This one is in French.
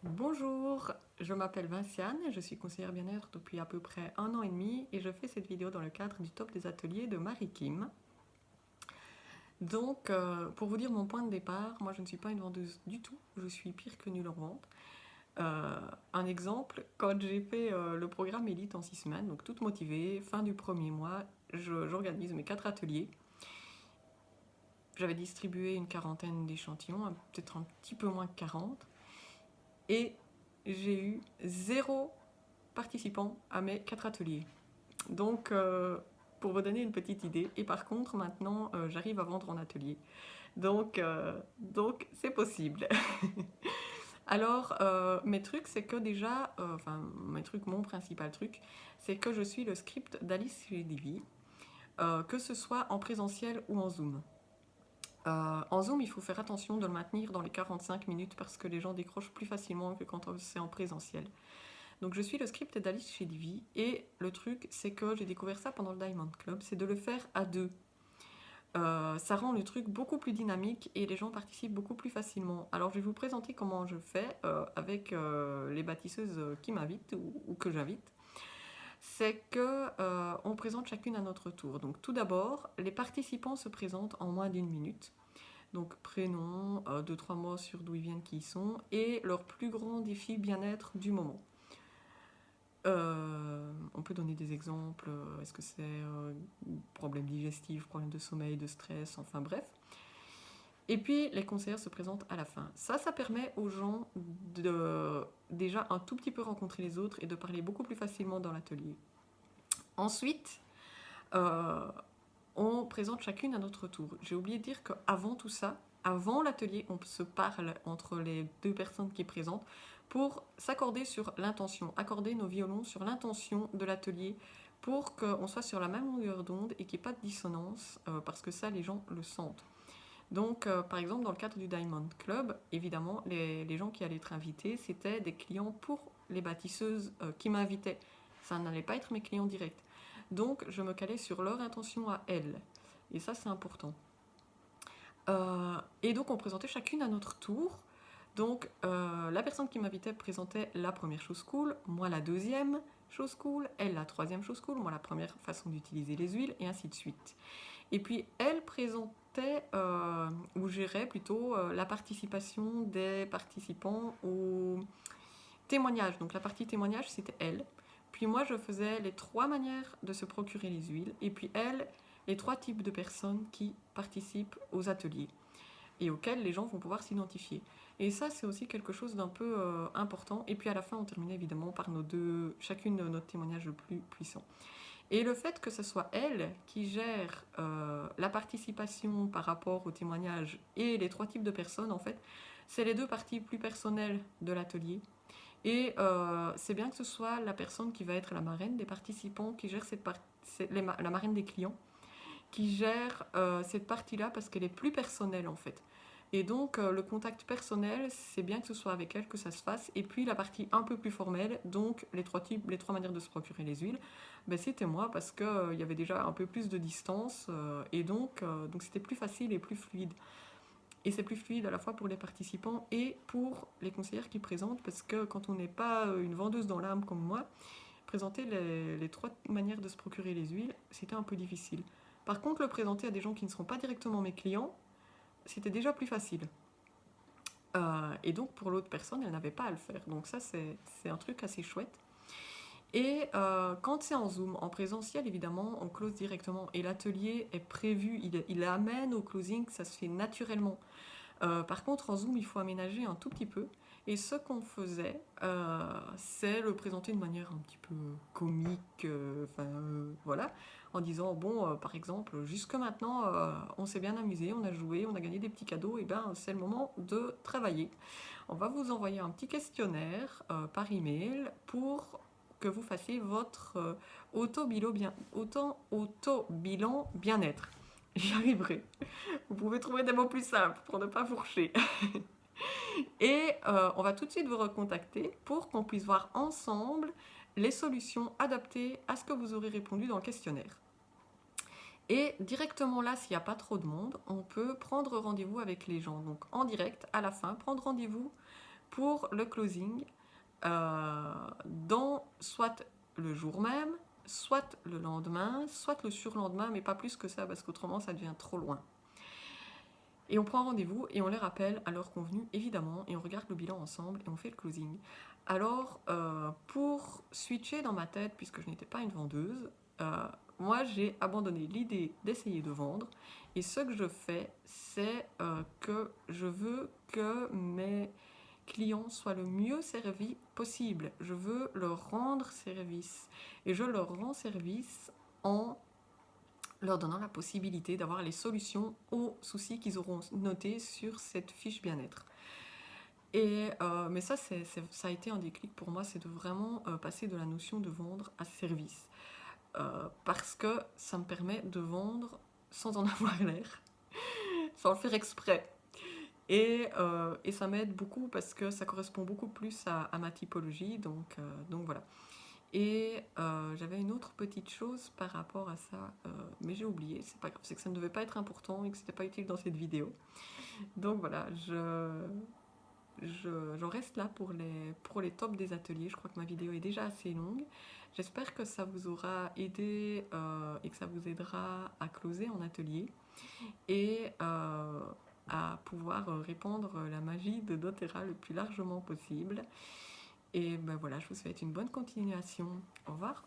Bonjour, je m'appelle Vinciane, je suis conseillère bien-être depuis à peu près 1 an et demi et je fais cette vidéo dans le cadre du top des ateliers de Marie Kim. Donc, pour vous dire mon point de départ, moi je ne suis pas une vendeuse du tout, je suis pire que nulle en vente. Un exemple, quand j'ai fait le programme Elite en 6 semaines, donc toute motivée, fin du premier mois, j'organise mes 4 ateliers. J'avais distribué une quarantaine d'échantillons, peut-être un petit peu moins que 40, et j'ai eu zéro participants à mes 4 ateliers. Donc, pour vous donner une petite idée, et par contre, maintenant, j'arrive à vendre en atelier. Donc c'est possible. Alors, mes trucs, c'est que déjà, enfin, mes trucs, mon principal truc, c'est que je suis le script d'Alice chez Divi, que ce soit en présentiel ou en Zoom. En Zoom, il faut faire attention de le maintenir dans les 45 minutes parce que les gens décrochent plus facilement que quand c'est en présentiel. Donc je suis le script d'Alice chez Divi et le truc c'est que j'ai découvert ça pendant le Diamond Club, c'est de le faire à deux. Ça rend le truc beaucoup plus dynamique et les gens participent beaucoup plus facilement. Alors je vais vous présenter comment je fais avec les bâtisseuses qui m'invitent ou que j'invite. C'est que on présente chacune à notre tour. Donc tout d'abord, les participants se présentent en moins d'une minute. Donc prénom, 2-3 mots sur d'où ils viennent, qui ils sont, et leur plus grand défi bien-être du moment. On peut donner des exemples, est-ce que c'est problème digestif, problème de sommeil, de stress, enfin bref. Et puis les conseillers se présentent à la fin. Ça permet aux gens de déjà un tout petit peu rencontrer les autres et de parler beaucoup plus facilement dans l'atelier. Ensuite, euh, on présente chacune à notre tour. J'ai oublié de dire qu'avant tout ça, avant l'atelier, on se parle entre les deux personnes qui présentent pour s'accorder sur l'intention, accorder nos violons sur l'intention de l'atelier pour qu'on soit sur la même longueur d'onde et qu'il n'y ait pas de dissonance, parce que ça, les gens le sentent. Donc, par exemple, dans le cadre du Diamond Club, évidemment, les gens qui allaient être invités, c'était des clients pour les bâtisseuses qui m'invitaient. Ça n'allait pas être mes clients directs. Donc, je me calais sur leur intention à elles. Et ça, c'est important. Et donc, on présentait chacune à notre tour. Donc, la personne qui m'invitait présentait la première chose cool, moi la deuxième chose cool, elle la troisième chose cool, moi la première façon d'utiliser les huiles, et ainsi de suite. Et puis, elle présentait, ou gérait plutôt, la participation des participants au témoignage. Donc, la partie témoignage, c'était elle. Puis moi, je faisais les 3 manières de se procurer les huiles. Et puis elle, les 3 types de personnes qui participent aux ateliers et auxquels les gens vont pouvoir s'identifier. Et ça, c'est aussi quelque chose d'un peu important. Et puis à la fin, on terminait évidemment par chacune de notre témoignage le plus puissant. Et le fait que ce soit elle qui gère la participation par rapport au témoignage et les 3 types de personnes, en fait, c'est les 2 parties plus personnelles de l'atelier. Et c'est bien que ce soit la personne qui va être la marraine des participants, qui gère la marraine des clients, qui gère cette partie-là parce qu'elle est plus personnelle en fait. Et donc le contact personnel, c'est bien que ce soit avec elle que ça se fasse. Et puis la partie un peu plus formelle, donc les 3 manières de se procurer les huiles, ben, c'était moi parce qu'il y avait déjà un peu plus de distance et donc c'était plus facile et plus fluide. Et c'est plus fluide à la fois pour les participants et pour les conseillères qui présentent, parce que quand on n'est pas une vendeuse dans l'âme comme moi, présenter les 3 manières de se procurer les huiles, c'était un peu difficile. Par contre, le présenter à des gens qui ne seront pas directement mes clients, c'était déjà plus facile. Et donc pour l'autre personne, elle n'avait pas à le faire. Donc ça, c'est un truc assez chouette. Et quand c'est en Zoom, en présentiel, évidemment, on close directement. Et l'atelier est prévu, il amène au closing, ça se fait naturellement. Par contre, en Zoom, il faut aménager un tout petit peu. Et ce qu'on faisait, c'est le présenter de manière un petit peu comique, voilà, en disant, bon, par exemple, jusque maintenant, on s'est bien amusé, on a joué, on a gagné des petits cadeaux, et bien c'est le moment de travailler. On va vous envoyer un petit questionnaire par email pour que vous fassiez votre auto-bilan bien-être. J'y arriverai. Vous pouvez trouver des mots plus simples pour ne pas fourcher. Et on va tout de suite vous recontacter pour qu'on puisse voir ensemble les solutions adaptées à ce que vous aurez répondu dans le questionnaire. Et directement là, s'il n'y a pas trop de monde, on peut prendre rendez-vous avec les gens. Donc en direct, à la fin, prendre rendez-vous pour le closing dans soit le jour même, soit le lendemain, soit le surlendemain, mais pas plus que ça parce qu'autrement ça devient trop loin. Et on prend rendez-vous et on les rappelle à l'heure convenue, évidemment, et on regarde le bilan ensemble et on fait le closing. Alors, pour switcher dans ma tête, puisque je n'étais pas une vendeuse, moi j'ai abandonné l'idée d'essayer de vendre. Et ce que je fais, c'est que je veux que mes clients soient le mieux servis possible. Je veux leur rendre service. Et je leur rends service en leur donnant la possibilité d'avoir les solutions aux soucis qu'ils auront notés sur cette fiche bien-être. Mais ça, ça a été un déclic pour moi, c'est de vraiment passer de la notion de vendre à service. Parce que ça me permet de vendre sans en avoir l'air, sans le faire exprès. Et ça m'aide beaucoup parce que ça correspond beaucoup plus à ma typologie, donc voilà. Et j'avais une autre petite chose par rapport à ça, mais j'ai oublié, c'est pas grave, c'est que ça ne devait pas être important et que c'était pas utile dans cette vidéo. Donc voilà, j'en reste là pour les tops des ateliers. Je crois que ma vidéo est déjà assez longue. J'espère que ça vous aura aidé et que ça vous aidera à closer en atelier et à pouvoir répandre la magie de doTERRA le plus largement possible. Et ben voilà, je vous souhaite une bonne continuation. Au revoir.